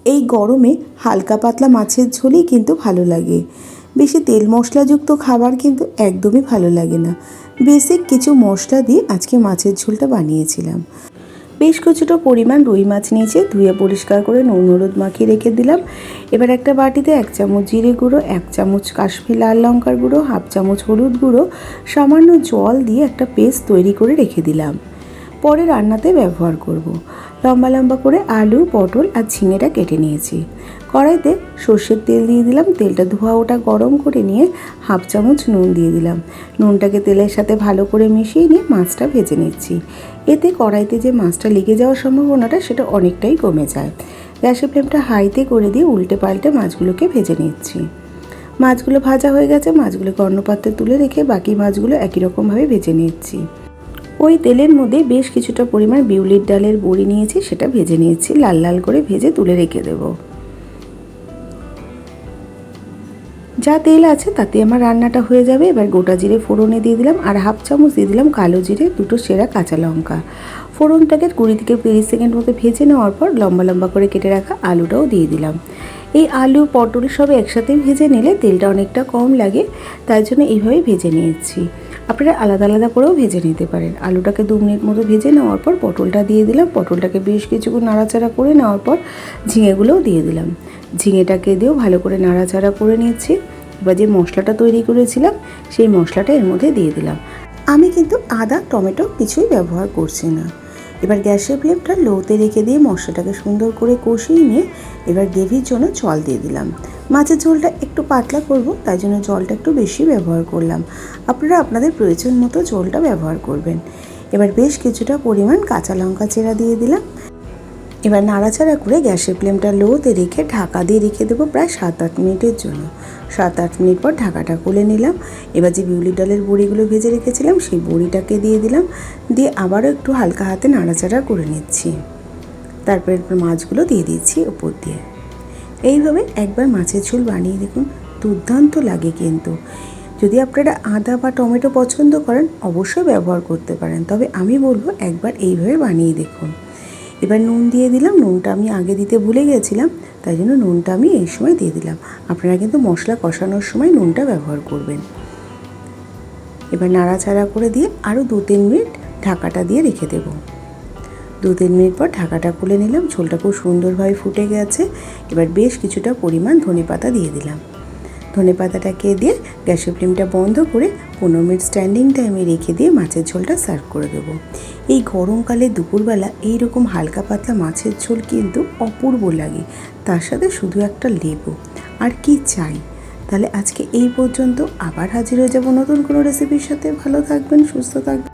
এই গরমে হালকা পাতলা মাছের ঝোলই কিন্তু ভালো লাগে। বেশি তেল মশলাযুক্ত খাবার কিন্তু একদমই ভালো লাগে না। বেসিক কিছু মশলা দিয়ে আজকে মাছের ঝোলটা বানিয়েছিলাম। বেশ কিছুটা পরিমাণ রুই মাছ নিয়েছি, ধুয়ে পরিষ্কার করে নুন হলুদ মাখিয়ে রেখে দিলাম। এবার একটা বাটিতে 1 চামচ জিরে গুঁড়ো, 1 চামচ কাশ্মীরি লাল লঙ্কার গুঁড়ো, 1/2 চামচ হলুদ গুঁড়ো, সামান্য জল দিয়ে একটা পেস্ট তৈরি করে রেখে দিলাম। পরে রান্নাতে ব্যবহার করব। লম্বা লম্বা করে আলু, পটল আর ঝিঙেটা কেটে নিয়েছি। কড়াইতে সর্ষের তেল দিয়ে দিলাম। তেলটা ধোয়া ওটা গরম করে নিয়ে 1/2 চামচ নুন দিয়ে দিলাম। নুনটাকে তেলের সাথে ভালো করে মিশিয়ে নিয়ে মাছটা ভেজে নিচ্ছি। এতে কড়াইতে যে মাছটা লেগে যাওয়ার সম্ভাবনাটা সেটা অনেকটাই কমে যায়। গ্যাসের ফ্লেমটা হাইতে করে দিয়ে উল্টে পাল্টে মাছগুলোকে ভেজে নিচ্ছি। মাছগুলো ভাজা হয়ে গেছে, মাছগুলোকে অন্য পাত্রে তুলে রেখে বাকি মাছগুলো একই রকমভাবে ভেজে নিচ্ছি। ওই তেলের মধ্যে বেশ কিছুটা পরিমাণ বিউলির ডালের বড়ি নিয়েছি, সেটা ভেজে নিয়েছি। লাল লাল করে ভেজে তুলে রেখে দেব। যা তেল আছে তাতে আমার রান্নাটা হয়ে যাবে। এবার গোটা জিরে ফোড়নে দিয়ে দিলাম আর 1/2 চামচ দিয়ে দিলাম কালো জিরে, 2টো সেরা কাঁচা লঙ্কা। ফোড়নটাকে 20 থেকে 30 সেকেন্ড মতো ভেজে নেওয়ার পর লম্বা লম্বা করে কেটে রাখা আলুটাও দিয়ে দিলাম। এই আলু পটল সব একসাথে ভেজে নিলে তেলটা অনেকটা কম লাগে, তাই জন্য এইভাবে ভেজে নিয়েছি। আপনারা আলাদা আলাদা করেও ভেজে নিতে পারেন। আলুটাকে 2 মিনিট মতো ভেজে নেওয়ার পর পটলটা দিয়ে দিলাম। পটলটাকে বেশ কিছুক্ষণ নাড়াচাড়া করে নেওয়ার পর ঝিঙেগুলোও দিয়ে দিলাম। ঝিঙেটাকে দিয়েও ভালো করে নাড়াচাড়া করে নিচ্ছি। এবার যে মশলাটা তৈরি করেছিলাম সেই মশলাটা এর মধ্যে দিয়ে দিলাম। আমি কিন্তু আদা টমেটো কিছুই ব্যবহার করছি না। এবার গ্যাসের ফ্লেমটা লোতে রেখে দিয়ে মশলাটাকে সুন্দর করে কষিয়ে নিয়ে এবার গ্রেভির জন্য জল দিয়ে দিলাম। মাছের ঝোলটা একটু পাতলা করব, তাই জন্য জলটা একটু বেশি ব্যবহার করলাম। আপনারা আপনাদের প্রয়োজন মতো জলটা ব্যবহার করবেন। এবার বেশ কিছুটা পরিমাণ কাঁচা লঙ্কা চেরা দিয়ে দিলাম। এবার নাড়াচাড়া করে গ্যাসের ফ্লেমটা লোতে রেখে ঢাকা দিয়ে রেখে দেবো প্রায় 7-8 মিনিটের জন্য। 7-8 মিনিট পর ঢাকাটা খুলে নিলাম। এবার যে বিউলির ডালের বড়িগুলো ভেজে রেখেছিলাম সেই বড়িটাকে দিয়ে দিলাম। দিয়ে আবারও একটু হালকা হাতে নাড়াচাড়া করে নিচ্ছি। তারপরে মাছগুলো দিয়ে দিচ্ছি উপর দিয়ে। এইভাবে একবার মাছের ঝোল বানিয়ে দেখুন, দুর্দান্ত লাগে কিন্তু। যদি আপনারা আদা বা টমেটো পছন্দ করেন অবশ্যই ব্যবহার করতে পারেন, তবে আমি বলবো একবার এইভাবে বানিয়ে দেখুন। এবার নুন দিয়ে দিলাম। নুনটা আমি আগে দিতে ভুলে গেছিলাম, তাই জন্য নুনটা আমি এই সময় দিয়ে দিলাম। আপনারা কিন্তু মশলা কষানোর সময় নুনটা ব্যবহার করবেন। এবার নাড়াচাড়া করে দিয়ে আরও 2-3 মিনিট ঢাকাটা দিয়ে রেখে দেব। 2-3 মিনিট পর ঢাকাটা খুলে নিলাম। ঝোলটা খুব সুন্দরভাবে ফুটে গেছে। এবার বেশ কিছুটা পরিমাণ ধনেপাতা দিয়ে দিলাম। ধনেপাতাটাকে দিয়ে গ্যাসের ফ্লেমটা বন্ধ করে 15 মিনিট স্ট্যান্ডিং টাইমে রেখে দিয়ে মাছের ঝোলটা সার্ভ করে দেবো। এই গরমকালে দুপুরবেলা এইরকম হালকা পাতলা মাছের ঝোল কিন্তু অপূর্ব লাগে। তার সাথে শুধু একটা লেবু, আর কি চাই। তাহলে আজকে এই পর্যন্ত, আবার হাজির হয়ে যাব নতুন কোনো রেসিপির সাথে। ভালো থাকবেন, সুস্থ থাকবেন।